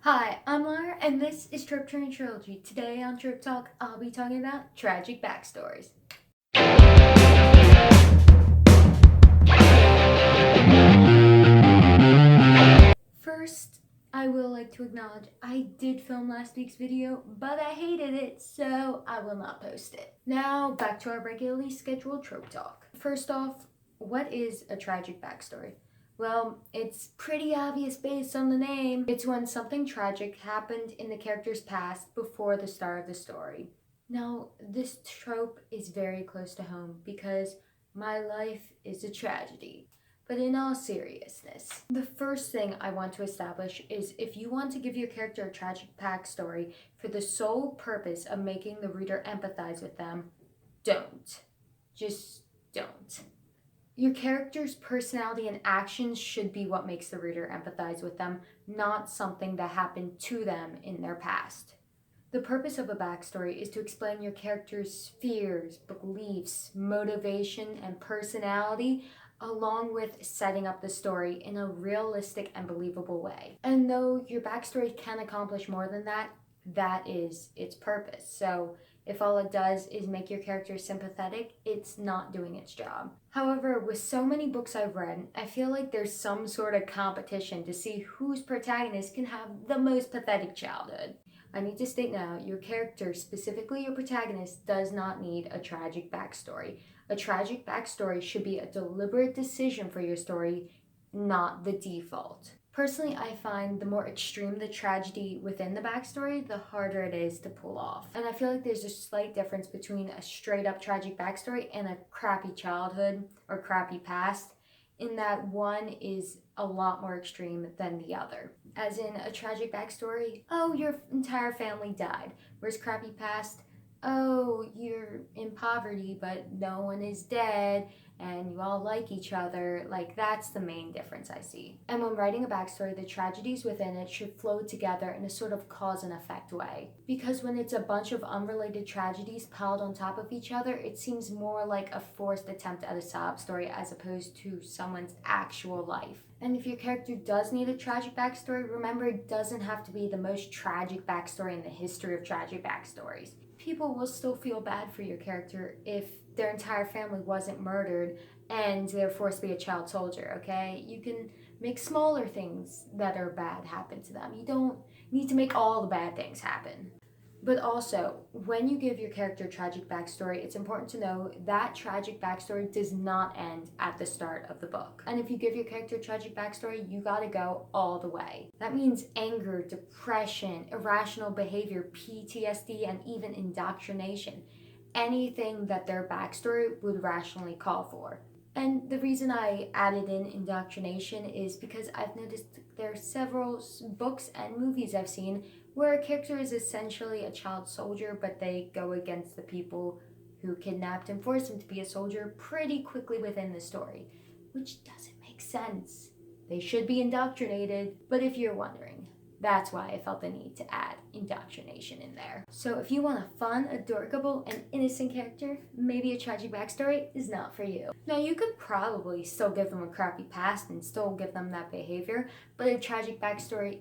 Hi, I'm Lara, and this is tropetrinitytrilogy. Today on Trope Talk, I'll be talking about tragic backstories. First, I will like to acknowledge I did film last week's video, but I hated it, so I will not post it. Now, back to our regularly scheduled Trope Talk. First off, what is a tragic backstory? Well, it's pretty obvious based on the name. It's when something tragic happened in the character's past before the start of the story. Now, this trope is very close to home because my life is a tragedy. But in all seriousness, the first thing I want to establish is if you want to give your character a tragic backstory for the sole purpose of making the reader empathize with them, don't. Just don't. Your character's personality and actions should be what makes the reader empathize with them, not something that happened to them in their past. The purpose of a backstory is to explain your character's fears, beliefs, motivation, and personality, along with setting up the story in a realistic and believable way. And though your backstory can accomplish more than that, that is its purpose. So if all it does is make your character sympathetic, it's not doing its job. However, with so many books I've read, I feel like there's some sort of competition to see whose protagonist can have the most pathetic childhood. I need to state now, your character, specifically your protagonist, does not need a tragic backstory. A tragic backstory should be a deliberate decision for your story, not the default. Personally, I find the more extreme the tragedy within the backstory, the harder it is to pull off. And I feel like there's a slight difference between a straight up tragic backstory and a crappy childhood or crappy past, in that one is a lot more extreme than the other. As in a tragic backstory, oh, your entire family died. Whereas crappy past, oh, you're in poverty, but no one is dead, and you all like each other. Like, that's the main difference I see. And when writing a backstory, the tragedies within it should flow together in a sort of cause and effect way. Because when it's a bunch of unrelated tragedies piled on top of each other, it seems more like a forced attempt at a sob story as opposed to someone's actual life. And if your character does need a tragic backstory, remember it doesn't have to be the most tragic backstory in the history of tragic backstories. People will still feel bad for your character if their entire family wasn't murdered and they're forced to be a child soldier, okay? You can make smaller things that are bad happen to them. You don't need to make all the bad things happen. But also, when you give your character a tragic backstory, it's important to know that tragic backstory does not end at the start of the book. And if you give your character a tragic backstory, you gotta go all the way. That means anger, depression, irrational behavior, PTSD, and even indoctrination. Anything that their backstory would rationally call for. And the reason I added in indoctrination is because I've noticed there are several books and movies I've seen where a character is essentially a child soldier, but they go against the people who kidnapped and forced him to be a soldier pretty quickly within the story, which doesn't make sense. They should be indoctrinated, but if you're wondering, that's why I felt the need to add indoctrination in there. So if you want a fun, adorable, and innocent character, maybe a tragic backstory is not for you. Now, you could probably still give them a crappy past and still give them that behavior, but a tragic backstory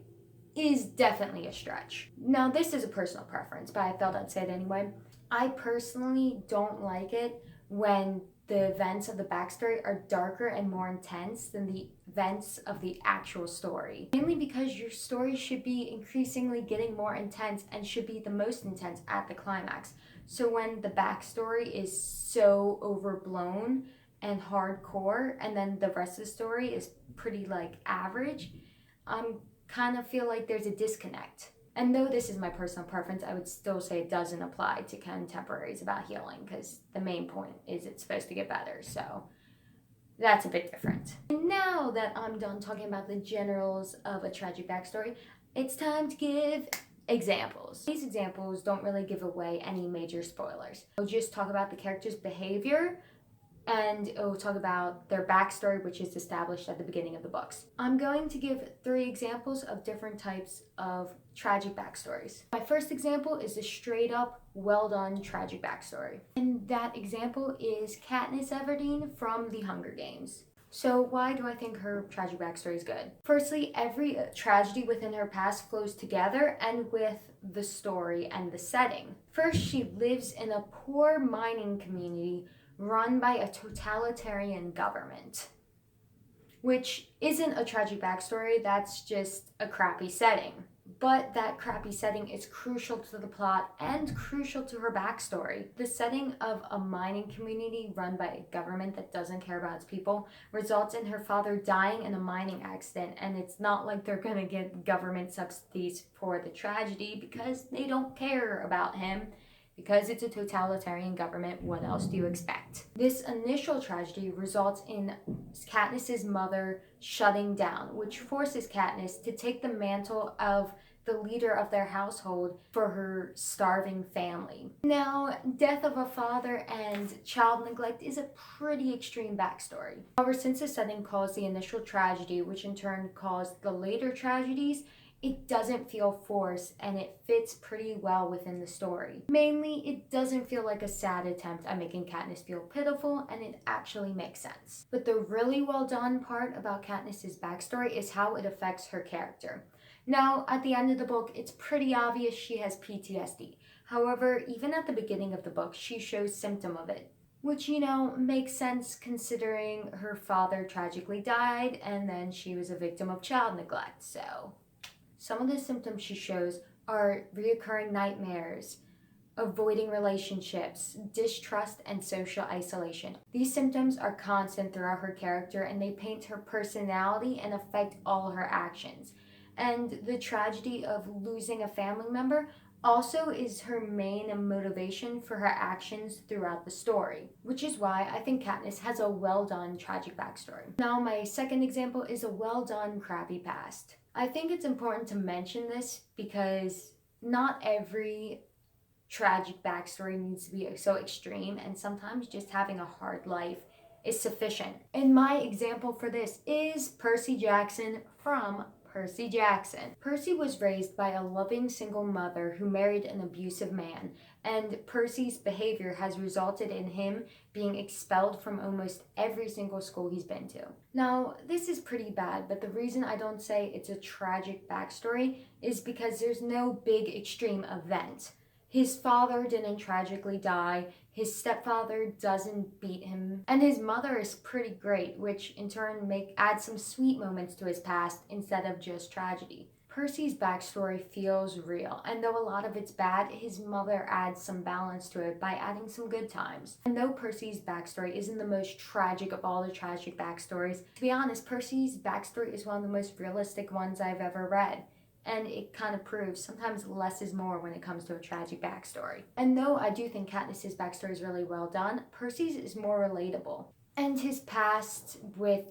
is definitely a stretch. Now, this is a personal preference, but I felt I'd say it anyway. I personally don't like it when the events of the backstory are darker and more intense than the events of the actual story. Mainly because your story should be increasingly getting more intense and should be the most intense at the climax. So when the backstory is so overblown and hardcore, and then the rest of the story is pretty like average, kind of feel like there's a disconnect. And though this is my personal preference, I would still say it doesn't apply to contemporaries about healing, because the main point is it's supposed to get better, so that's a bit different. And now that I'm done talking about the generals of a tragic backstory, it's time to give examples. These examples don't really give away any major spoilers. I'll just talk about the character's behavior, and it will talk about their backstory, which is established at the beginning of the books. I'm going to give 3 examples of different types of tragic backstories. My first example is a straight up, well done tragic backstory. And that example is Katniss Everdeen from The Hunger Games. So why do I think her tragic backstory is good? Firstly, every tragedy within her past flows together and with the story and the setting. First, she lives in a poor mining community run by a totalitarian government, which isn't a tragic backstory, that's just a crappy setting. But that crappy setting is crucial to the plot and crucial to her backstory. The setting of a mining community run by a government that doesn't care about its people results in her father dying in a mining accident, and it's not like they're gonna get government subsidies for the tragedy because they don't care about him. Because it's a totalitarian government, what else do you expect? This initial tragedy results in Katniss's mother shutting down, which forces Katniss to take the mantle of the leader of their household for her starving family. Now, death of a father and child neglect is a pretty extreme backstory. However, since the setting caused the initial tragedy, which in turn caused the later tragedies, it doesn't feel forced and it fits pretty well within the story. Mainly, it doesn't feel like a sad attempt at making Katniss feel pitiful, and it actually makes sense. But the really well done part about Katniss's backstory is how it affects her character. Now, at the end of the book, it's pretty obvious she has PTSD. However, even at the beginning of the book, she shows symptom of it. Which, makes sense considering her father tragically died and then she was a victim of child neglect, so... Some of the symptoms she shows are reoccurring nightmares, avoiding relationships, distrust, and social isolation. These symptoms are constant throughout her character and they paint her personality and affect all her actions. And the tragedy of losing a family member also is her main motivation for her actions throughout the story, which is why I think Katniss has a well done tragic backstory. Now, my second example is a well done crappy past. I think it's important to mention this because not every tragic backstory needs to be so extreme, and sometimes just having a hard life is sufficient. And my example for this is Percy Jackson from Percy Jackson. Percy was raised by a loving single mother who married an abusive man, and Percy's behavior has resulted in him being expelled from almost every single school he's been to. Now, this is pretty bad, but the reason I don't say it's a tragic backstory is because there's no big extreme event. His father didn't tragically die, his stepfather doesn't beat him, and his mother is pretty great, which in turn adds some sweet moments to his past instead of just tragedy. Percy's backstory feels real, and though a lot of it's bad, his mother adds some balance to it by adding some good times. And though Percy's backstory isn't the most tragic of all the tragic backstories, to be honest, Percy's backstory is one of the most realistic ones I've ever read. And it kind of proves sometimes less is more when it comes to a tragic backstory. And though I do think Katniss's backstory is really well done, Percy's is more relatable. And his past with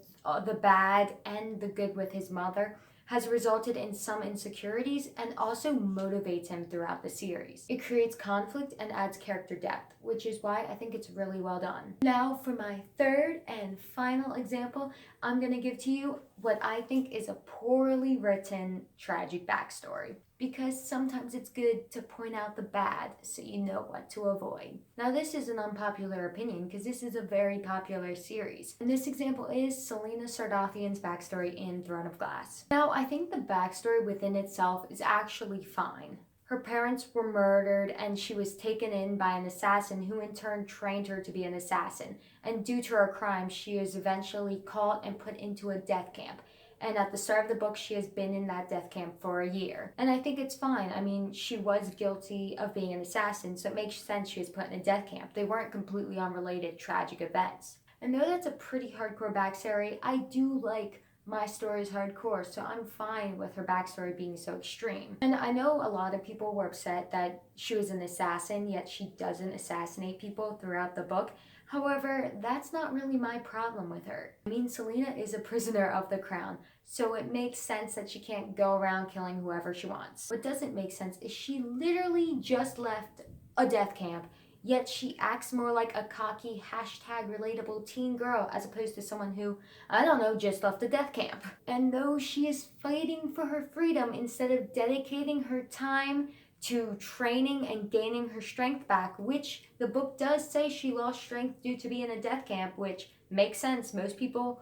the bad and the good with his mother has resulted in some insecurities and also motivates him throughout the series. It creates conflict and adds character depth, which is why I think it's really well done. Now for my third and final example, I'm going to give to you what I think is a poorly written tragic backstory. Because sometimes it's good to point out the bad so you know what to avoid. Now this is an unpopular opinion because this is a very popular series. And this example is Selena Sardothian's backstory in Throne of Glass. Now I think the backstory within itself is actually fine. Her parents were murdered and she was taken in by an assassin who in turn trained her to be an assassin. And due to her crime, she is eventually caught and put into a death camp. And at the start of the book, she has been in that death camp for a year. And I think it's fine. I mean, she was guilty of being an assassin, so it makes sense she was put in a death camp. They weren't completely unrelated tragic events. And though that's a pretty hardcore backstory, I do like my story is hardcore, so I'm fine with her backstory being so extreme. And I know a lot of people were upset that she was an assassin, yet she doesn't assassinate people throughout the book. However, that's not really my problem with her. I mean, Selena is a prisoner of the crown, so it makes sense that she can't go around killing whoever she wants. What doesn't make sense is she literally just left a death camp, yet she acts more like a cocky #relatable teen girl as opposed to someone who, I don't know, just left a death camp. And though she is fighting for her freedom instead of dedicating her time to training and gaining her strength back, which the book does say she lost strength due to being in a death camp, which makes sense. Most people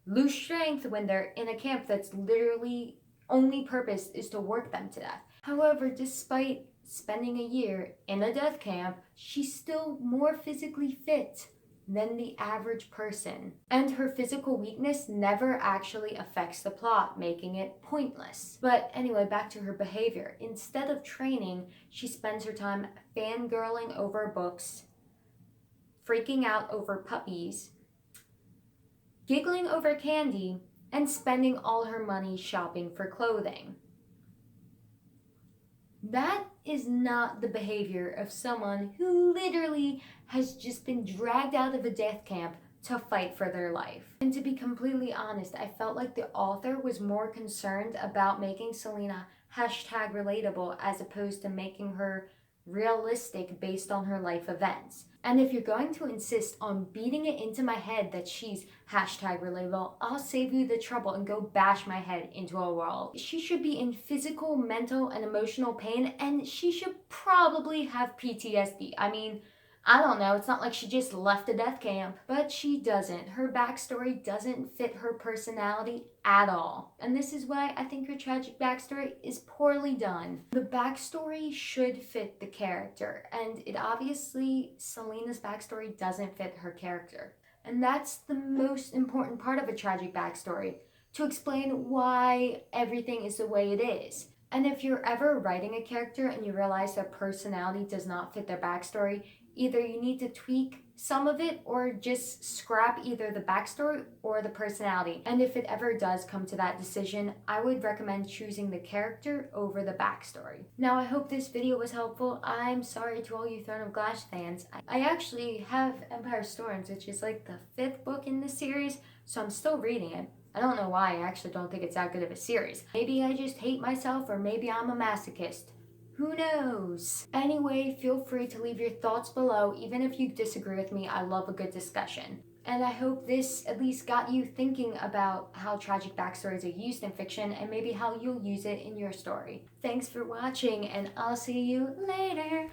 lose strength when they're in a camp that's literally only purpose is to work them to death. However, despite spending a year in a death camp, she's still more physically fit than the average person. And her physical weakness never actually affects the plot, making it pointless. But anyway, back to her behavior. Instead of training, she spends her time fangirling over books, freaking out over puppies, giggling over candy, and spending all her money shopping for clothing. That is not the behavior of someone who literally has just been dragged out of a death camp to fight for their life. And to be completely honest, I felt like the author was more concerned about making Selena hashtag relatable as opposed to making her realistic based on her life events. And if you're going to insist on beating it into my head that she's hashtag relatable, I'll save you the trouble and go bash my head into a wall. She should be in physical, mental, and emotional pain, and she should probably have PTSD. I mean, I don't know, it's not like she just left a death camp, but she doesn't. Her backstory doesn't fit her personality at all. And this is why I think her tragic backstory is poorly done. The backstory should fit the character, and it obviously, Selena's backstory doesn't fit her character. And that's the most important part of a tragic backstory, to explain why everything is the way it is. And if you're ever writing a character and you realize their personality does not fit their backstory, either you need to tweak some of it or just scrap either the backstory or the personality. And if it ever does come to that decision, I would recommend choosing the character over the backstory. Now, I hope this video was helpful. I'm sorry to all you Throne of Glass fans. I actually have Empire Storms, which is like the 5th book in the series, so I'm still reading it. I don't know why, I actually don't think it's that good of a series. Maybe I just hate myself, or maybe I'm a masochist. Who knows? Anyway, feel free to leave your thoughts below. Even if you disagree with me, I love a good discussion. And I hope this at least got you thinking about how tragic backstories are used in fiction and maybe how you'll use it in your story. Thanks for watching, and I'll see you later.